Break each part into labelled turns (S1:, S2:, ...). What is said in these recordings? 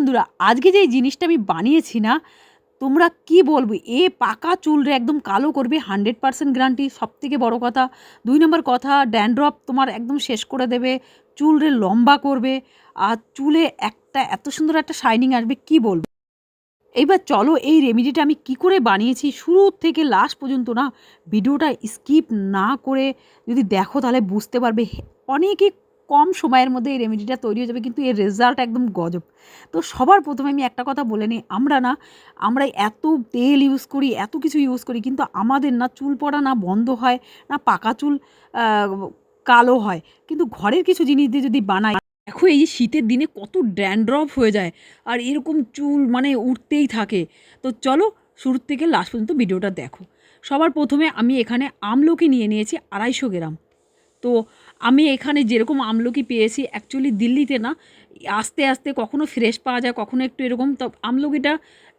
S1: বন্ধুরা, আজকে যে জিনিসটা আমি বানিয়েছি না, তোমরা কি বলবো, পাকা চুলরে একদম কালো করবে, 100% গ্যারান্টি। সবথেকে বড় কথা, 2 নম্বর কথা, ড্যান্ড্রফ তোমার একদম শেষ করে দেবে, চুলরে লম্বা করবে, আর চুলে একটা এত সুন্দর একটা শাইনিং আসবে, কি বলবো। এইবার চলো এই রেমেডিটা আমি কি করে বানিয়েছি শুরু থেকে লাস্ট পর্যন্ত না ভিডিওটা স্কিপ না করে যদি দেখো তাহলে বুঝতে পারবে। অনেকই কম সময়ের মধ্যে এই রেমেডিটা তৈরি হয়ে যাবে, কিন্তু এর রেজাল্ট একদম গজব। তো সবার প্রথমে আমি একটা কথা বলে নিই, আমরা এত তেল ইউজ করি, এত কিছু ইউজ করি, কিন্তু আমাদের না চুল পড়া না বন্ধ হয়, না পাকা চুল কালো হয়। কিন্তু ঘরের কিছু জিনিস দিয়ে যদি বানাই, দেখো এই যে শীতের দিনে কত ড্যান্ড্রফ হয়ে যায়, আর এরকম চুল মানে উঠতেই থাকে। তো চলো শুরু থেকে লাস্ট পর্যন্ত ভিডিওটা দেখো। সবার প্রথমে আমি এখানে আমলকি নিয়ে নিয়েছি 250 গ্রাম। তো আমি এখানে যেরকম আমলকি পেয়েছি, অ্যাকচুয়ালি দিল্লিতে না আস্তে আস্তে কখনো ফ্রেশ পাওয়া যায়, কখনো একটু এরকম। তো আমলকিটা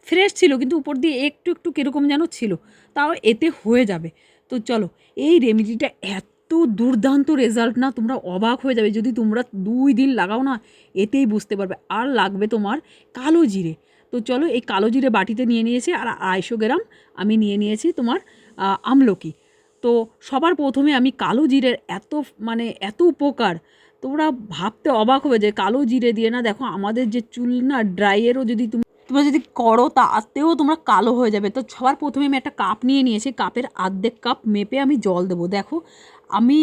S1: ফ্রেশ ছিল, কিন্তু উপর দিয়ে একটু একটু কীরকম যেন ছিল, তাও এতে হয়ে যাবে। তো চলো, এই রেমেডিটা এত দুর্দান্ত রেজাল্ট না, তোমরা অবাক হয়ে যাবে। যদি তোমরা 2 দিন লাগাও না, এতেই বুঝতে পারবে। আর লাগবে তোমার কালো জিরে। তো চলো, এই কালো জিরে বাটিতে নিয়ে নিয়েছি, আর 250 গ্রাম আমি নিয়ে নিয়েছি তোমার আমলকি। তো সবার প্রথমে আমি কালো জিরের এত উপকার, তোমরা ভাবতে অবাক হবে যে কালো জিরে দিয়ে না, দেখো আমাদের যে চুল না ড্রাইয়েরও যদি তোমরা যদি করো তাতেও তোমরা কালো হয়ে যাবে। তো সবার প্রথমে আমি একটা কাপ নিয়ে নিয়েছি, কাপের অর্ধেক কাপ মেপে আমি জল দেবো। দেখো আমি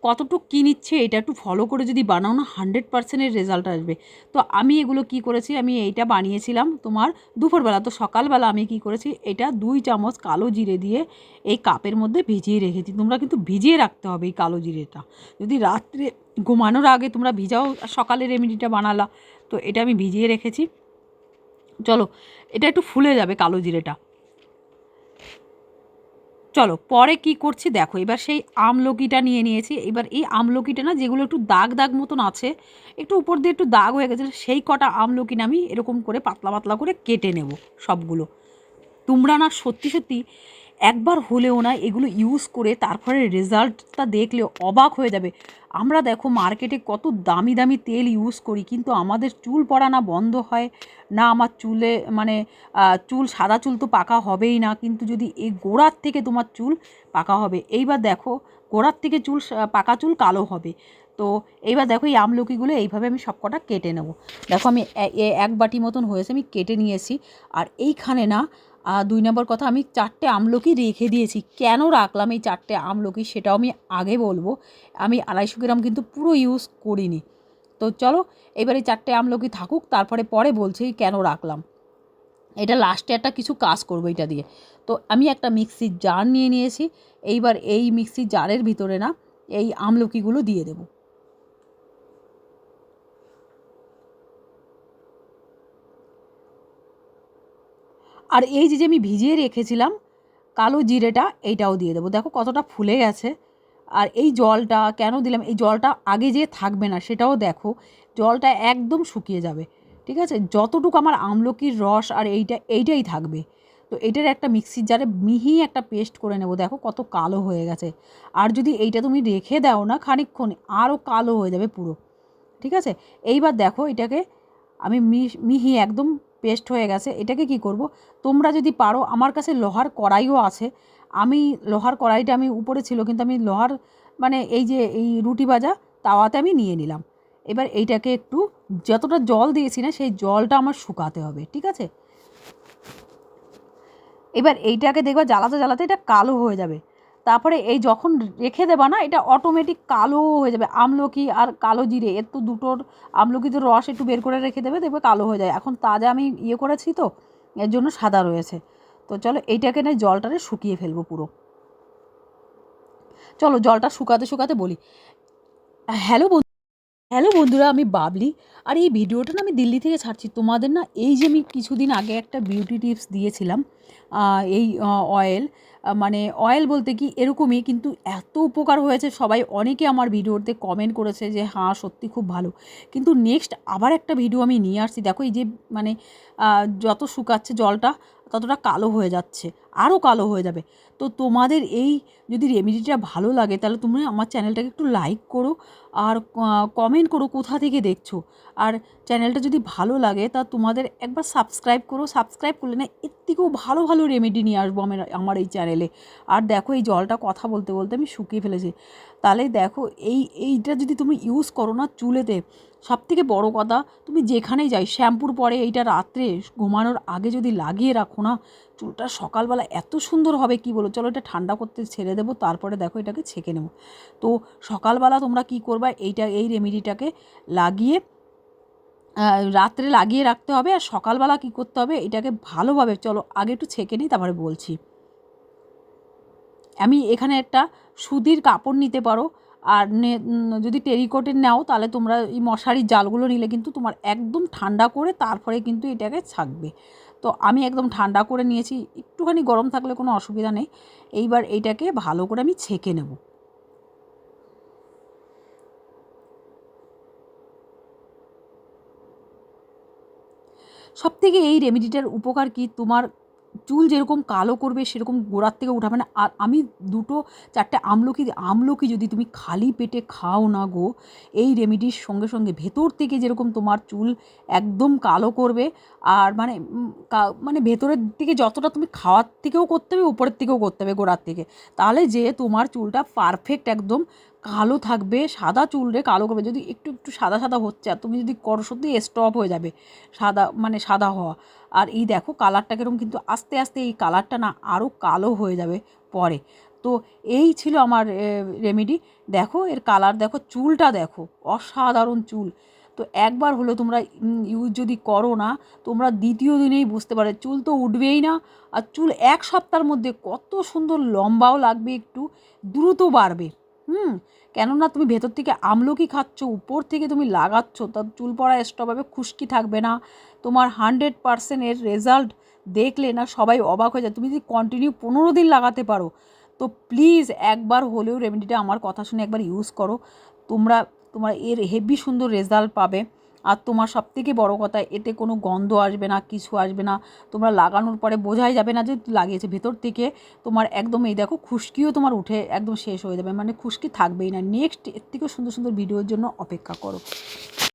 S1: কতটুকু কী নিচ্ছে, এটা একটু ফলো করে যদি বানাও না, 100%-এর রেজাল্ট আসবে। তো আমি এগুলো কি করেছি, আমি এইটা বানিয়েছিলাম তোমার দুপুরবেলা। তো সকালবেলা আমি কি করেছি, এটা 2 চামচ কালো জিরে দিয়ে এই কাপের মধ্যে ভিজিয়ে রেখেছি। তোমরা কিন্তু ভিজিয়ে রাখতে হবে এই কালো জিরেটা। যদি রাত্রে ঘুমানোর আগে তোমরা ভিজাও, সকালে রেমেডিটা বানালা। তো এটা আমি ভিজিয়ে রেখেছি। চলো, এটা একটু ফুলে যাবে কালো জিরেটা। চলো পরে কি করছি দেখো। এবার সেই আমলকিটা নিয়ে নিয়েছি। এবার এই আমলকিটা না, যেগুলো একটু দাগ দাগ মতন আছে, একটু উপর দিয়ে একটু দাগ হয়ে গেছে, সেই কটা আমলকি না আমি এরকম করে পাতলা পাতলা করে কেটে নেব সবগুলো। তোমরা না সত্যি সত্যি একবার হলেও না এগুলো ইউজ করে তারপরে রেজাল্টটা দেখলে অবাক হয়ে যাবে। আমরা দেখো মার্কেটে কত দামি দামি তেল ইউজ করি, কিন্তু আমাদের চুল পড়া না বন্ধ হয় না। আমার চুলে চুল সাদা চুল তো পাকা হবেই না, কিন্তু যদি এই গোড়ার থেকে তোমার চুল পাকা হবে। এইবার দেখো গোড়ার থেকে পাকা চুল কালো হবে। তো এইবার দেখো এই আমলকিগুলো এইভাবে আমি সবকটা কেটে নেব। দেখো আমি 1 বাটি মতন হয়েছে, আমি কেটে নিয়েছি। আর এইখানে না 2 নম্বর কথা, আমি 4টে আমলকি রেখে দিয়েছি। কেন রাখলাম এই 4টে আমলকি সেটাও আমি আগে বলবো। আমি 250 গ্রাম কিন্তু পুরো ইউজ করিনি। তো চলো এবার এই 4টে আমলকি থাকুক, তারপরে পরে বলছি কেন রাখলাম। এটা লাস্টে একটা কিছু কাজ করবো এটা দিয়ে। তো আমি একটা মিক্সির জার নিয়ে নিয়েছি। এইবার এই মিক্সির জারের ভিতরে না এই আমলকিগুলো দিয়ে দেবো। আর এই যে আমি ভিজিয়ে রেখেছিলাম কালো জিরেটা, এইটাও দিয়ে দেবো। দেখো কতটা ফুলে গেছে। আর এই জলটা কেন দিলাম, এই জলটা আগে যে থাকবে না সেটাও দেখো, জলটা একদম শুকিয়ে যাবে। ঠিক আছে, যতটুকু আমার আমলকির রস আর এইটাই থাকবে। তো এইটার একটা মিক্সির জারে মিহি একটা পেস্ট করে নেব। দেখো কত কালো হয়ে গেছে। আর যদি এইটা তুমি রেখে দাও না খানিকক্ষণ, আরও কালো হয়ে যাবে পুরো। ঠিক আছে, এইবার দেখো এটাকে আমি মিহি একদম পেস্ট হয়ে গেছে। এটাকে কি করব, তোমরা যদি পারো, আমার কাছে লোহার কড়াইও আছে। আমি লোহার কড়াইটা আমি উপরে ছিল, কিন্তু আমি লোহার এই যে এই রুটি ভাজা তাওয়াতে আমি নিয়ে নিলাম। এবার এইটাকে একটু যতটা জল দিয়েছি না, সেই জলটা আমার শুকাতে হবে। ঠিক আছে, এবার এইটাকে দেখবা জ্বালাতে জ্বালাতে এটা কালো হয়ে যাবে। তারপরে এই যখন রেখে দেবা না, এটা অটোমেটিক কালো হয়ে যাবে। আমলকি আর কালো জিরে এর তো দুটোর, আমলকি তো রস একটু বের করে রেখে দেবে, দেখবে কালো হয়ে যায়। এখন তাজা আমি করেছি তো, এর জন্য সাদা রয়েছে। তো চলো এইটাকে না জলটারে শুকিয়ে ফেলবো পুরো। চলো জলটা শুকাতে শুকাতে বলি। হ্যালো হ্যালো বন্ধুরা, আমি বাবলি। আর এই ভিডিওটা না আমি দিল্লি থেকে ছাড়ছি তোমাদের না। এই যে আমি কিছুদিন আগে একটা বিউটি টিপস দিয়েছিলাম, এই অয়েল মানে অয়েল বলতে কি এরকমই, কিন্তু এত উপকার হয়েছে, সবাই অনেকে আমার ভিডিওতে কমেন্ট করেছে যে হ্যাঁ সত্যি খুব ভালো। কিন্তু নেক্সট আবার একটা ভিডিও আমি নিয়ে আসছি, দেখো এই যে মানে যত শুকাচ্ছে জলটা ততটা কালো হয়ে যাচ্ছে, আরও কালো হয়ে যাবে। তো তোমাদের এই যদি রেমেডিটা ভালো লাগে তাহলে তুমি আমার চ্যানেলটাকে একটু লাইক করো আর কমেন্ট করো কোথা থেকে দেখছো। আর চ্যানেলটা যদি ভালো লাগে তা তোমাদের একবার সাবস্ক্রাইব করো, সাবস্ক্রাইব করলে না এর থেকেও ভালো ভালো রেমেডি নিয়ে আসবো আমার এই চ্যানেলে। আর দেখো এই জলটা কথা বলতে বলতে আমি শুকিয়ে ফেলেছি। তাহলে দেখো এইটা যদি তুমি ইউজ করো না চুলেতে, সবথেকে বড় কথা, তুমি যেখানেই যাই শ্যাম্পুর পরে এইটা রাত্রে ঘুমানোর আগে যদি লাগিয়ে রাখো না, চুলটা সকালবেলা এত সুন্দর হবে কি বলো। চলো এটা ঠান্ডা করতে ছেড়ে দেবো, তারপরে দেখো এটাকে ছেঁকে নেবো। তো সকালবেলা তোমরা কি করবা, এই রেমেডিটাকে লাগিয়ে রাত্রে লাগিয়ে রাখতে হবে, আর সকালবেলা কি করতে হবে এটাকে ভালোভাবে, চলো আগে একটু ছেঁকে নিই তারপরে বলছি। আমি এখানে একটা সুতির কাপড় নিতে পারো, আর যদি টেরিকটের নাও তাহলে তোমরা এই মশারির জালগুলো নিলে কিন্তু তোমার একদম ঠান্ডা করে তারপরে কিন্তু এটাকে ছাকবে। তো আমি একদম ঠান্ডা করে নিয়েছি, একটুখানি গরম থাকলে কোনো অসুবিধা নেই। এইবার এইটাকে ভালো করে আমি ছেঁকে নেব। সবথেকে এই রেমেডিটার উপকার কি, তোমার চুল যেরকম কালো করবে সেরকম গোড়ার থেকে উঠাবে না। আর আমি 2-4টে আমলকি যদি তুমি খালি পেটে খাও না গো, এই রেমেডির সঙ্গে সঙ্গে ভেতর থেকে যেরকম তোমার চুল একদম কালো করবে। আর মানে ভেতরের দিকে যতটা তুমি খাওয়ার থেকেও করতে হবে, উপরের থেকেও করতে হবে, গোড়ার থেকে, তাহলে যে তোমার চুলটা পারফেক্ট একদম কালো থাকবে। সাদা চুল রে কালো করবে, যদি একটু একটু সাদা সাদা হচ্ছে আর তুমি যদি করো সত্যি স্টপ হয়ে যাবে সাদা হওয়া। আর এই দেখো কালারটা কীরকম, কিন্তু আস্তে আস্তে এই কালারটা না আরও কালো হয়ে যাবে পরে। তো এই ছিল আমার রেমেডি। দেখো এর কালার দেখো, চুলটা দেখো, অসাধারণ চুল। তো একবার হলো তোমরা ইউজ যদি করো না, তোমরা দ্বিতীয় দিনেই বুঝতে পারো চুল তো উঠবেই না। আর চুল 1 সপ্তাহের মধ্যে কত সুন্দর লম্বাও লাগবে, একটু দ্রুত বাড়বে। কেননা তুমি ভেতর থেকে আমলকি খাচ্ছ, উপর থেকে তুমি লাগাচ্ছ, তার চুল পড়া স্টপ হবে, খুশকি থাকবে না। তোমার 100% এর রেজাল্ট দেখলে না সবাই অবাক হয়ে যায়। তুমি যদি কন্টিনিউ 15 দিন লাগাতে পারো, তো প্লিজ একবার হলেও রেমেডিটা আমার কথা শুনে একবার ইউজ করো। তোমার এর হেভি সুন্দর রেজাল্ট পাবে। আর তোমার সবথেকে বড় কথা, এতে কোনো গন্ধ আসবে না, কিছু আসবে না। তোমরা লাগানোর পরে বোঝাই যাবে না যে লাগিয়েছে। ভেতর থেকে তোমার একদম এই দেখো খুশকিও তোমার উঠে একদম শেষ হয়ে যাবে, মানে খুশকি থাকবেই না। নেক্সট এর থেকেও সুন্দর সুন্দর ভিডিওর জন্য অপেক্ষা করো।